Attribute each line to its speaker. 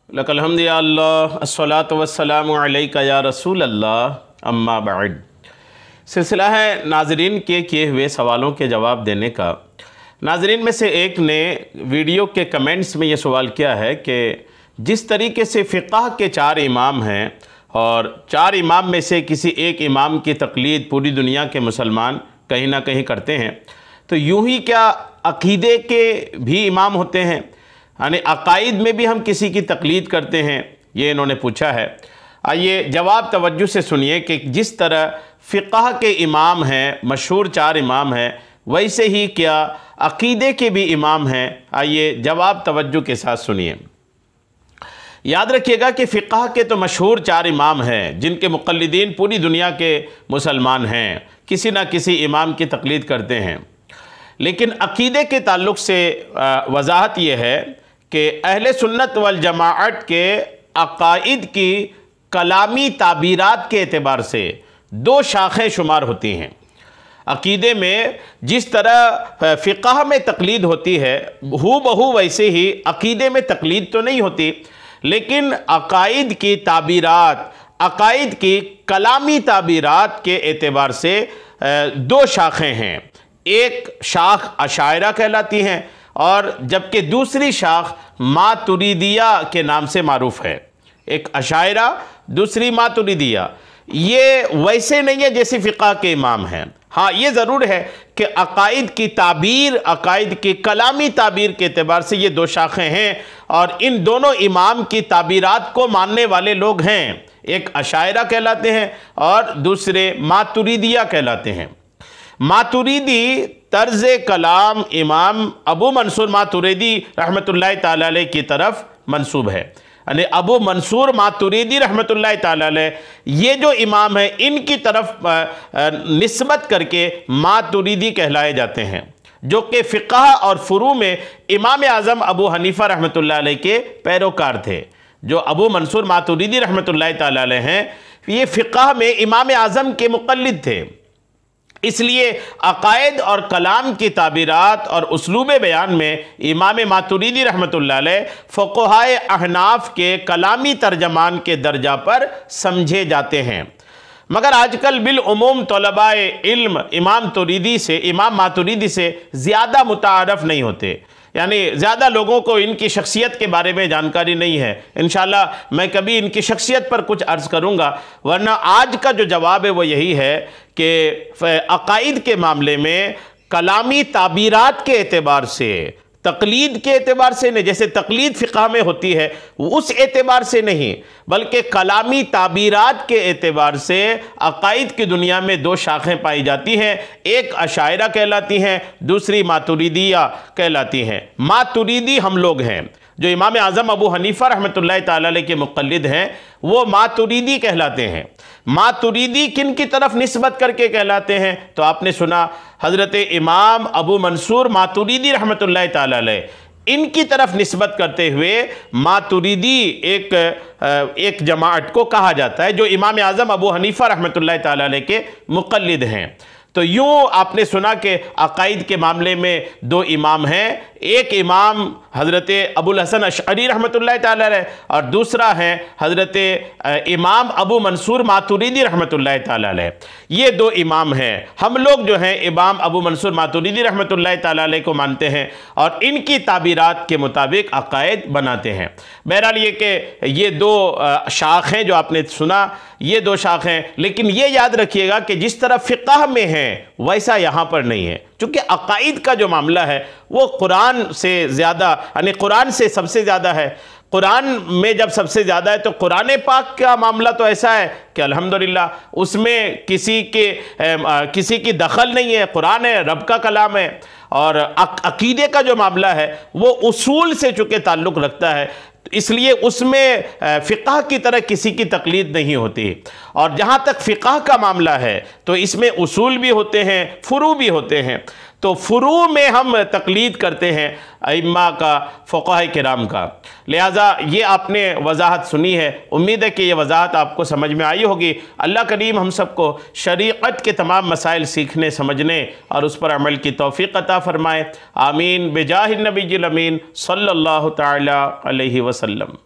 Speaker 1: लकल हम्द या अल्लाह अस्सलातु वस्सलामु अलैका या रसूल अल्लाह अम्मा बाद। सिलसिला है नाज़रीन के किए हुए सवालों के जवाब देने का। नाज़रीन में से एक ने वीडियो के कमेंट्स में ये सवाल किया है कि जिस तरीके से फ़िक़्ह के 4 इमाम हैं और 4 इमाम में से किसी एक इमाम की तक़लीद पूरी दुनिया के मुसलमान कहीं ना कहीं करते हैं, तो यूं ही क्या अक़ीदे के भी इमाम होते हैं, यानी अक़ाइद में भी हम किसी की तक़लीद करते हैं? ये इन्होंने पूछा है। आइए जवाब तवज्जो से सुनिए कि जिस तरह फ़िक़्ह के इमाम हैं, मशहूर 4 इमाम हैं, वैसे ही क्या अक़ीदे के भी इमाम हैं? आइए जवाब तवज्जो के साथ सुनिए। याद रखिएगा कि फ़िक़्ह के तो मशहूर 4 इमाम हैं जिनके मुक़ल्लिदीन पूरी दुनिया के मुसलमान हैं, किसी न किसी इमाम की तक़लीद करते हैं। लेकिन अक़ीदे के ताल्लुक़ से वजाहत यह है कि अहले सुन्नत वल जमाअत के अक़ाइद की कलामी ताबीरात के एतबार से 2 शाखें शुमार होती हैं। अक़ीदे में जिस तरह फ़िक़्ह में तक़लीद होती है, हू बहू वैसे ही अक़ीदे में तक़लीद तो नहीं होती, लेकिन अक़ाइद की ताबीरात, अक़ाइद की कलामी ताबीरात के एतबार से 2 शाखें हैं। एक शाख अशायरा कहलाती हैं और जबकि दूसरी शाख मातुरीदिया के नाम से मारूफ़ है। एक अशायरा, दूसरी मातुरीदिया। ये वैसे नहीं है जैसे फ़िक़्ह के इमाम हैं। हाँ, ये ज़रूर है कि अक़ाइद की ताबीर, अक़ाइद की कलामी ताबीर के एतबार से ये 2 शाखें हैं और इन दोनों इमाम की ताबीरात को मानने वाले लोग हैं। एक अशायरा कहलाते हैं और दूसरे मातुरीदिया कहलाते हैं। मातुरीदी तर्ज़ कलाम इमाम अबू मंसूर मातुरीदी रहमतुल्लाहि ताला अलैह की तरफ मंसूब है। यानी अबू मंसूर मातुरीदी रहमतुल्लाहि ताला अलैह ये जो इमाम है, इनकी तरफ निस्बत करके मातुरीदी कहलाए जाते हैं, जो कि फ़िक़्ह और फ़ुरू में इमाम आज़म अबू हनीफ़ा रहमतुल्लाहि अलैह के पैरोकार थे। जो अबू मंसूर मातुरीदी रहमतुल्लाहि ताला अलैह हैं, ये फ़िक़्ह में इमाम आज़म के मुक़ल्लिद थे। इसलिए अक़ाइद और कलाम की ताबीरात और उसलूब बयान में इमाम मातुरीदी रहमतुल्लाह अलैह फ़ुक़हाए अहनाफ के कलामी तर्जमान के दर्जा पर समझे जाते हैं। मगर आजकल बिलउमूम तलबाए इल्म इमाम मातुरीदी से ज़्यादा मुतारफ़ नहीं होते, यानी ज़्यादा लोगों को इनकी शख्सियत के बारे में जानकारी नहीं है। इंशाअल्लाह मैं कभी इनकी शख्सियत पर कुछ अर्ज़ करूँगा, वरना आज का जो जवाब है वो यही है कि अक़ाइद के मामले में कलामी ताबीरात के एतबार से, तक़लीद के एतबार से नहीं, जैसे तक़लीद फ़िक़्ह में होती है उस एतबार से नहीं, बल्कि कलामी ताबीरात के एतबार से अक़ाइद की दुनिया में 2 शाखें पाई जाती हैं। एक अशायरा कहलाती हैं, दूसरी मातुरीदिया कहलाती हैं। मातुरीदी हम लोग हैं, जो इमाम आज़म अबू हनीफ़ा रहमतुल्लाहि ताला अलैह के मुक़ल्लिद हैं, वो मातुरीदी कहलाते हैं। मातुरीदी किन की तरफ निस्बत करके कहलाते हैं? तो आपने सुना हज़रत इमाम अबू मंसूर मातुरीदी रहमतुल्लाहि ताला अलैह, इनकी तरफ निस्बत करते हुए मातुरीदी एक जमाअत को कहा जाता है, जो इमाम आज़म अबू हनीफ़ा रहमतुल्लाहि ताला अलैह के मुक़ल्लिद हैं। तो यूँ आपने सुना कि अक़ाइद के मामले में 2 इमाम हैं। एक इमाम हज़रत अबुल हसन अशअरी रहमतुल्लाहि ताला अलैह और दूसरा है हज़रत इमाम अबू मंसूर मातुरीदी रहमतुल्लाहि ताला अलैह। ये 2 इमाम हैं। हम लोग जो हैं इमाम अबू मंसूर मातुरीदी रहमतुल्लाहि ताला अलैह को मानते हैं और इनकी ताबीरात के मुताबिक अक़ाइद बनाते हैं। बहरहाल ये कि ये 2 शाखें जो आपने सुना, ये 2 शाखें, लेकिन ये याद रखिएगा कि जिस तरह फ़िक़्ह में है वैसा यहाँ पर नहीं है। चूँकि अक़ाइद का जो मामला है वो कुरान से ज़्यादा, यानी कुरान से सबसे ज़्यादा है। कुरान में जब सबसे ज़्यादा है तो कुरान पाक का मामला तो ऐसा है कि अल्हम्दुलिल्लाह उसमें किसी की दखल नहीं है। कुरान है, रब का कलाम है। और अक़ीदे का जो मामला है वो उसूल से चूँकि ताल्लुक़ रखता है, इसलिए उसमें फ़िक़्ह की तरह किसी की तक़लीद नहीं होती। और जहाँ तक फ़िक़्ह का मामला है तो इसमें उसूल भी होते हैं, फ़ुरू भी होते हैं। तो फ़ुरू में हम तक़लीद करते हैं अइम्मा का, फ़ुक़हा किराम का। लिहाजा ये आपने वजाहत सुनी है, उम्मीद है कि ये वजाहत आपको समझ में आई होगी। अल्लाह करीम हम सबको शरीअत के तमाम मसाइल सीखने, समझने और उस पर अमल की तौफ़ीक़ अता फ़रमाए। आमीन बिजाहिन नबीजिल अमीन सल्लल्लाहु तआला अलैहि वसल्लम।